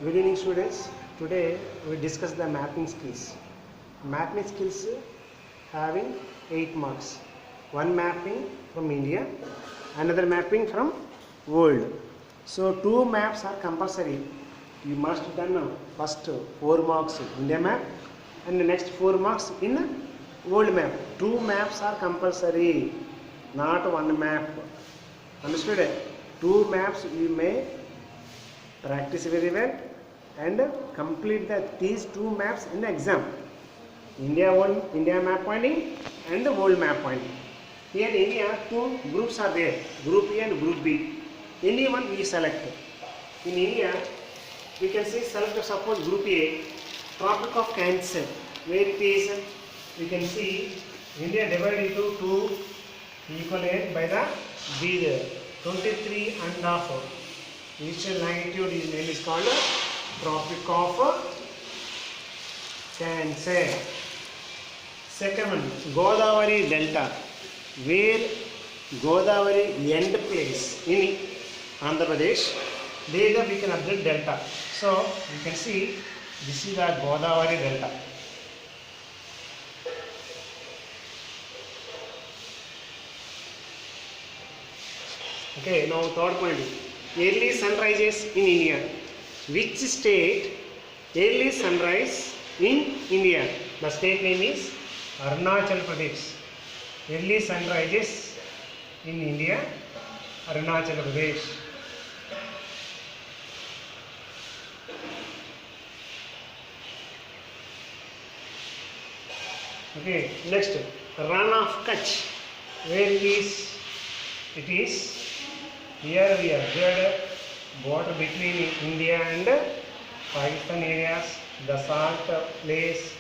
Good evening, students. Today we discuss the mapping skills. Mapping skills having 8 marks. One mapping from India, another mapping from world. So 2 maps are compulsory. You must done first 4 marks India map and the next 4 marks in world map. 2 maps are compulsory, not one map. Understood? 2 maps you may practice very well and complete these 2 maps in the exam. India map pointing and the world map pointing. Here in India 2 groups are there, group A and group B. Any one we select. In India we can say select suppose group A, Tropic of Cancer, where it is. We can see India divided into 2 equal by the these 23 and half. Each latitude is name is called Tropic of Cancer. Second one, Godavari Delta, where Godavari end place in Andhra Pradesh. There we can observe delta. So you can see this is the Godavari Delta. Okay, now third point. Early sunrises in India. Which state early sunrise in India? The state name is Arunachal Pradesh. Early sunrises in India, Arunachal Pradesh. Okay, next Ran of Kutch. Where is it is? Here we observed border between India and Pakistan areas, the salt place.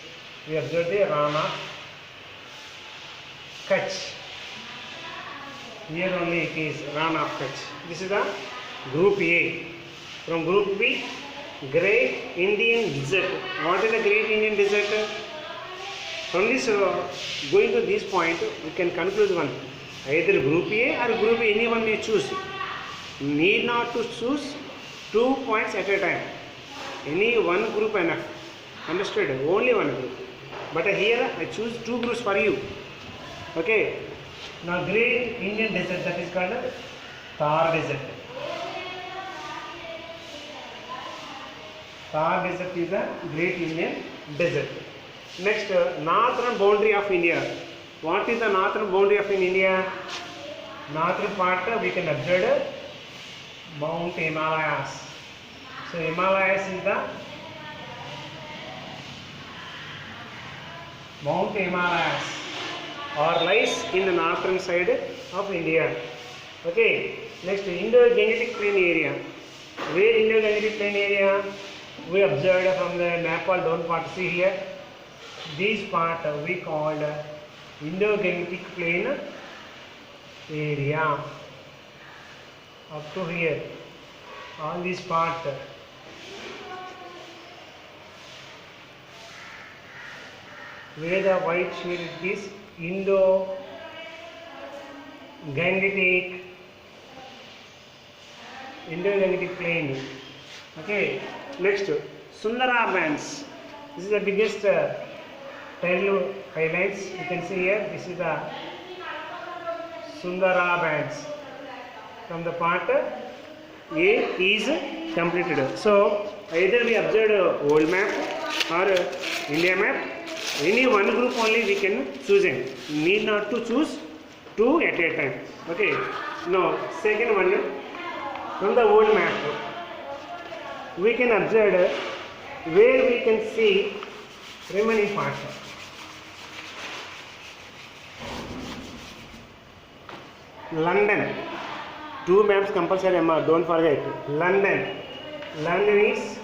We observed the Ran of Kutch. Here only it is Ran of Kutch. This is the group A. From group B, Great Indian Desert. What is the Great Indian Desert? From this, going to this point, we can conclude one. Either group A or group B, anyone may choose. Need not to choose 2 points at a time. Any one group enough. Understood? Only one group. But here I choose 2 groups for you. Okay. Now Great Indian Desert, that is called Thar Desert. Thar Desert is a Great Indian Desert. Next, northern boundary of India. What is the northern boundary of India? Northern part we can observe Mount Himalayas. So Himalayas is the Mount Himalayas or lies in the northern side of India. Okay. Next, Indo-Gangetic Plain area. Where Indo-Gangetic Plain area? We observed from the Nepal down part. See here. This part we called Indo-Gangetic Plain area. Up to here, all this part where the white shade is Indo-Gangetic Plain. Okay, next Sundarbans. This is the biggest tidal highlights. You can see here. This is the Sundarbans. From the part A is completed. So either we observe world map or India map. Any one group only we can choose it. Need not to choose 2 at a time. Okay. Now second one, from the world map we can observe where we can see remaining parts. London. 2 maps compulsory, don't forget. London. London is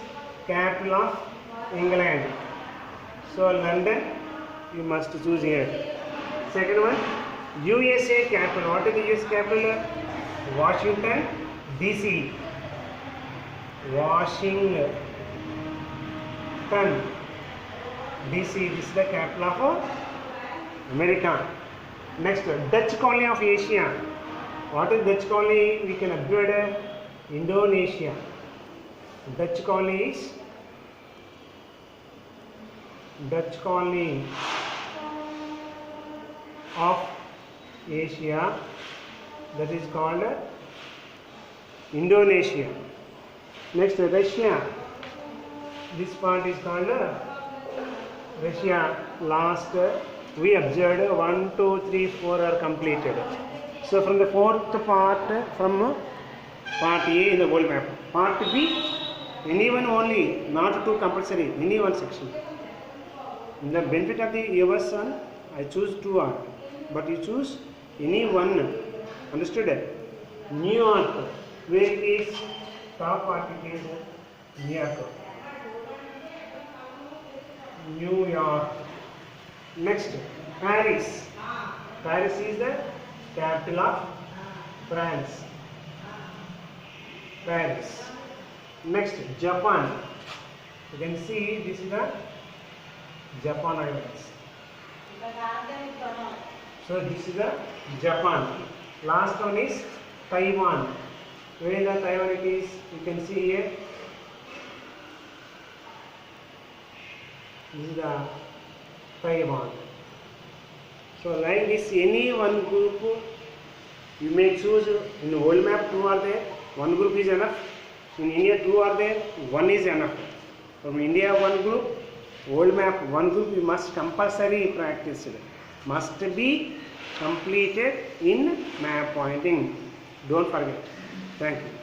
capital of England. So London you must choose here. Second one, USA capital. What is the US capital? Washington DC. Washington DC. This is the capital of America. Next, Dutch colony of Asia. What is Dutch colony? We can upgrade Indonesia. Dutch colonies, Dutch colony of Asia, that is called Indonesia. Next, Russia. This part is called Russia. Last we observed 1, 2, 3, 4 are completed. So from the fourth part, from part A in the world map, part B, anyone only, not too compulsory, any one section. In the benefit of the yours son, I choose 2 art, but you choose any one. Understood? New York, where it is top part, it is New York. New York. Next, Paris. Paris is the capital of France. Paris. Next, Japan. You can see this is the Japan Islands. So this is the Japan. Last one is Taiwan. Where is the Taiwan it is? You can see here. This is the Taiwan. So like this, any one group you may choose. In the world map 2 are there, one group is enough. In India 2 are there, 1 is enough. From India 1 group, world map 1 group you must compulsory practice. Must be completed in map pointing. Don't forget. Thank you.